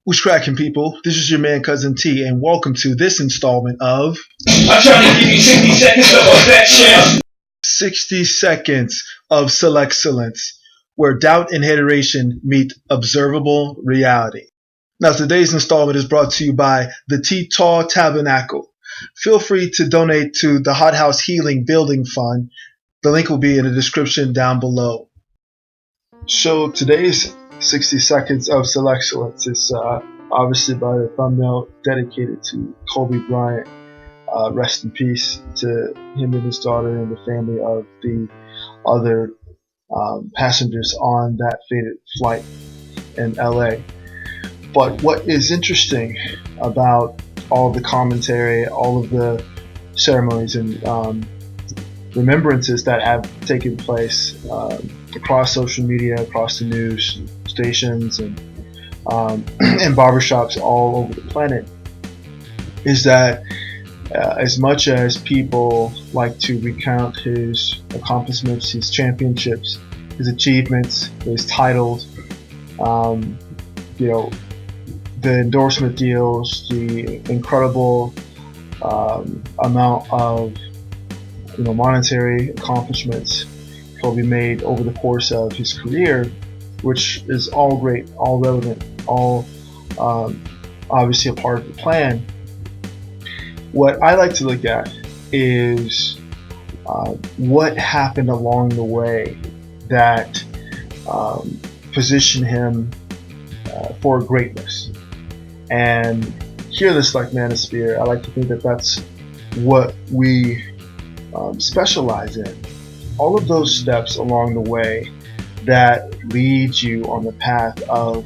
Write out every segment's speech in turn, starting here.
What's cracking, people? This is your man, Cousin T, and welcome to this installment of I'm trying to give you 60 seconds of affection. 60 Seconds of Selectcellence, where doubt and hateration meet observable reality. Now, today's installment is brought to you by the T-Taw Tabernacle. Feel free to donate to the Hot House Healing Building Fund. The link will be in the description down below. So today's 60 Seconds of Selectcellence is obviously by the thumbnail dedicated to Kobe Bryant. Rest in peace to him and his daughter and the family of the other passengers on that fated flight in LA. But what is interesting about all of the commentary, all of the ceremonies and remembrances that have taken place across social media, across the news stations, and barbershops all over the planet, is that as much as people like to recount his accomplishments, his championships, his achievements, his titles, the endorsement deals, the incredible amount of monetary accomplishments Kobe made over the course of his career, which is all great, all relevant, all obviously a part of the plan. What I like to look at is what happened along the way that positioned him for greatness. And here, this like manosphere, I like to think that that's what we specialize in. All of those steps along the way that lead you on the path of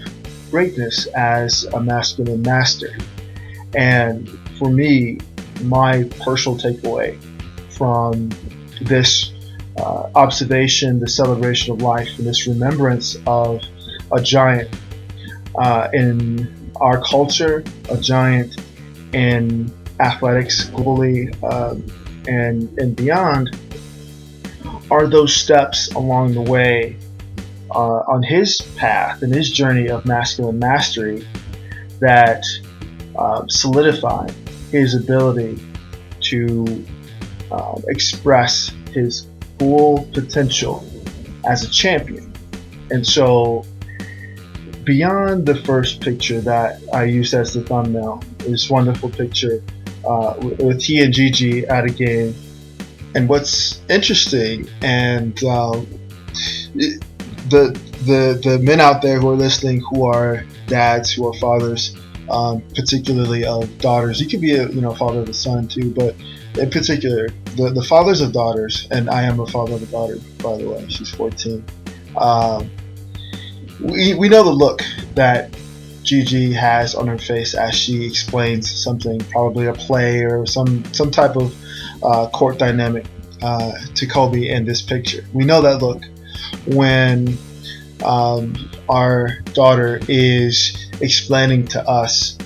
greatness as a masculine master. And for me, my personal takeaway from this observation, the celebration of life, and this remembrance of a giant in our culture, a giant in athletics globally and beyond, are those steps along the way on his path and his journey of masculine mastery that solidify his ability to express his full potential as a champion. And so, beyond the first picture that I used as the thumbnail, this wonderful picture with he and Gigi at a game. And what's interesting, and the men out there who are listening, who are dads, who are fathers, particularly of daughters. You could be a father of a son too, but in particular, the fathers of daughters. And I am a father of a daughter, by the way. She's 14. We know the look that Gigi has on her face as she explains something, probably a play or some type of court dynamic to Kobe in this picture. We know that look when our daughter is explaining to us,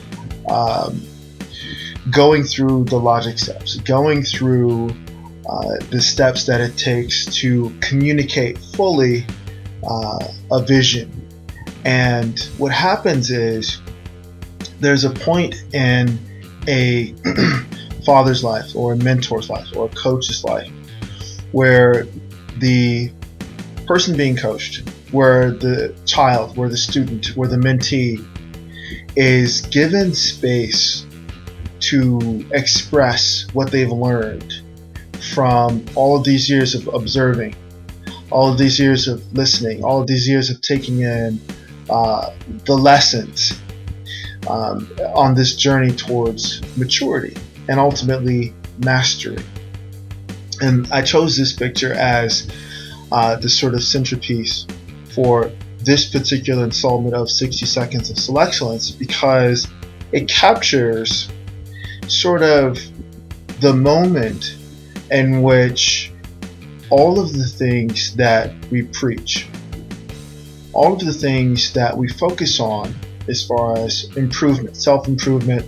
going through the logic steps, going through the steps that it takes to communicate fully a vision. And what happens is there's a point in a father's life or a mentor's life or a coach's life where the person being coached, where the child, where the student, where the mentee is given space to express what they've learned from all of these years of observing, all of these years of listening, all of these years of taking in the lessons on this journey towards maturity and ultimately mastery. And I chose this picture as the sort of centerpiece for this particular installment of 60 Seconds of Selectcellence because it captures sort of the moment in which all of the things that we preach, all of the things that we focus on as far as improvement, self-improvement,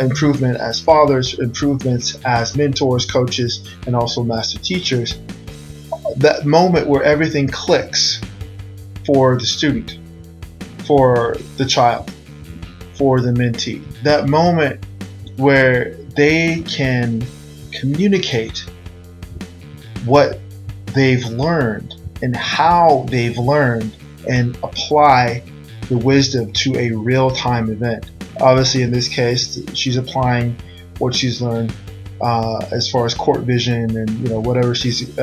improvement as fathers, improvements as mentors, coaches, and also master teachers, that moment where everything clicks for the student, for the child, for the mentee. That moment where they can communicate what they've learned and how they've learned and apply the wisdom to a real-time event. Obviously, in this case, she's applying what she's learned as far as court vision and whatever she's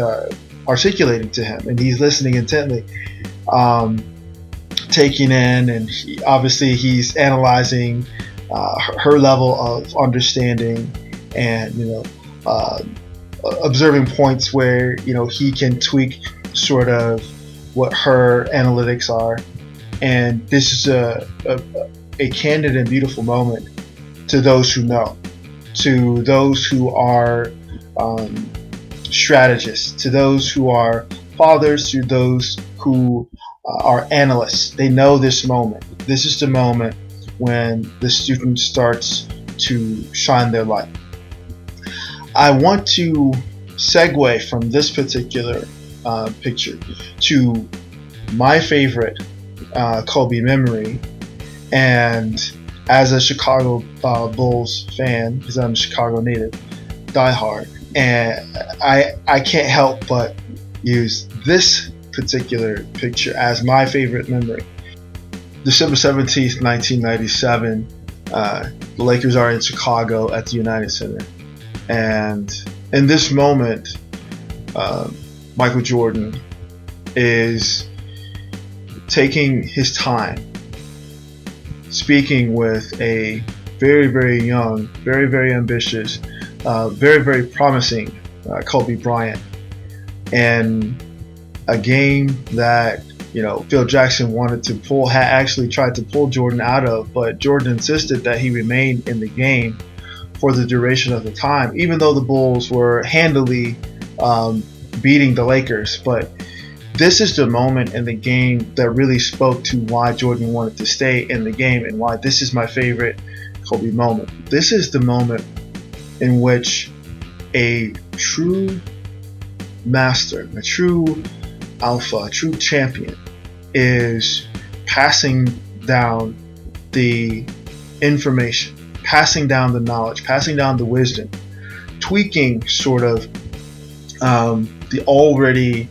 articulating to him, and he's listening intently, taking in, and obviously he's analyzing her level of understanding and observing points where he can tweak sort of what her analytics are. And this is a candid and beautiful moment to those who know, to those who are strategists, to those who are fathers, to those who are analysts. They know this moment. This is the moment when the student starts to shine their light. I want to segue from this particular picture to my favorite Kobe memory. And as a Chicago Bulls fan, because I'm a Chicago native, diehard, and I can't help but use this particular picture as my favorite memory. December 17th, 1997, the Lakers are in Chicago at the United Center. And in this moment, Michael Jordan is taking his time, speaking with a very, very young, very, very ambitious, very, very promising Kobe Bryant. And a game that Phil Jackson wanted to pull, had actually tried to pull Jordan out of, but Jordan insisted that he remain in the game for the duration of the time, even though the Bulls were handily beating the Lakers. But this is the moment in the game that really spoke to why Jordan wanted to stay in the game and why this is my favorite Kobe moment. This is the moment in which a true master, a true alpha, a true champion is passing down the information, passing down the knowledge, passing down the wisdom, tweaking sort of the already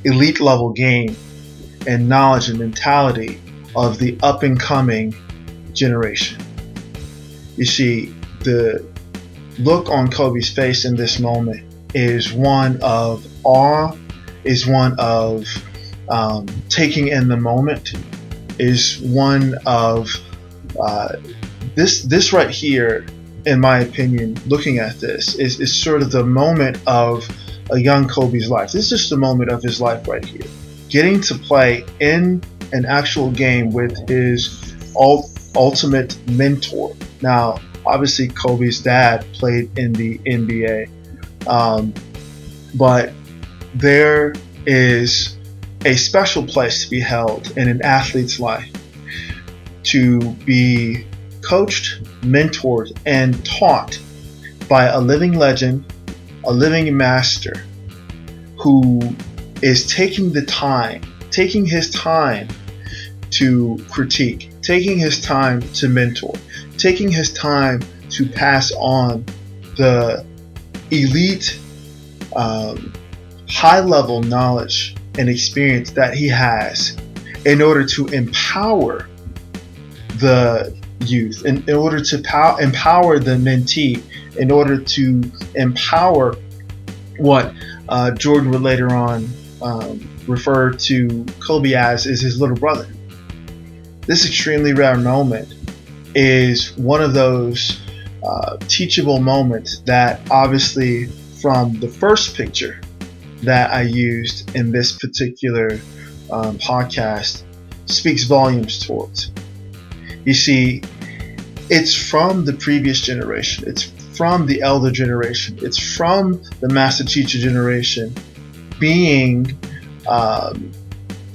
elite level game and knowledge and mentality of the up and coming generation. You see, the look on Kobe's face in this moment is one of awe, is one of taking in the moment, is one of this right here, in my opinion, looking at this, is sort of the moment of a young Kobe's life. This is the moment of his life right here. Getting to play in an actual game with his ultimate mentor. Now, obviously, Kobe's dad played in the NBA, but there is a special place to be held in an athlete's life to be coached, mentored, and taught by a living legend, a living master who is taking his time to critique, taking his time to mentor, taking his time to pass on the elite, high-level knowledge and experience that he has in order to empower the youth, in order to empower the mentee, in order to empower what Jordan would later on refer to Kobe as is his little brother. This extremely rare moment is one of those teachable moments that obviously from the first picture that I used in this particular podcast speaks volumes towards. You see, it's from the previous generation. It's from the elder generation. It's from the master teacher generation being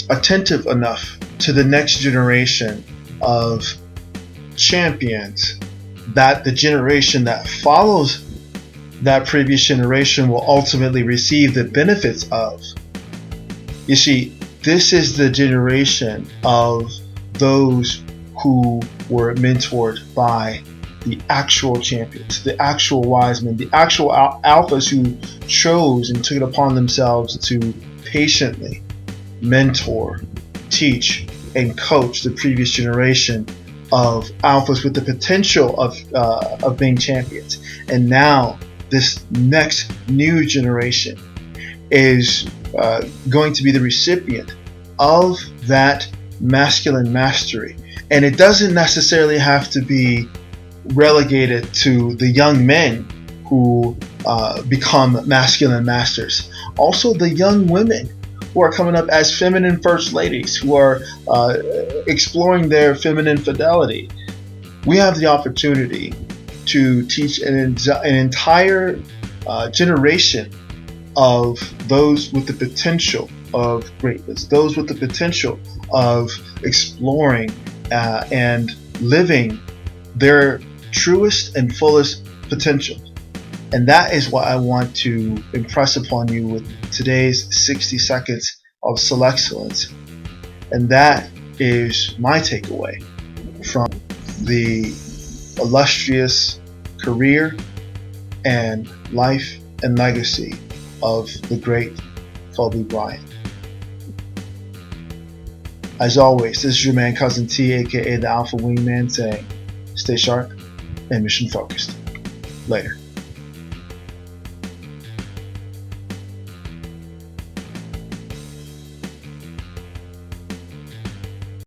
attentive enough to the next generation of champions that the generation that follows that previous generation will ultimately receive the benefits of. You see, this is the generation of those who were mentored by the actual champions, the actual wise men, the actual alphas who chose and took it upon themselves to patiently mentor, teach, and coach the previous generation of alphas with the potential of being champions. And now this next new generation is going to be the recipient of that masculine mastery. And it doesn't necessarily have to be relegated to the young men who become masculine masters. Also the young women who are coming up as feminine first ladies, who are exploring their feminine fidelity. We have the opportunity to teach an entire generation of those with the potential of greatness, those with the potential of exploring and living their truest and fullest potential. And that is what I want to impress upon you with today's 60 seconds of Selectcellence. And that is my takeaway from the illustrious career and life and legacy of the great Kobe Bryant. As always, this is your man Cousin T, aka the Alpha Wingman, saying stay sharp and mission focused. Later.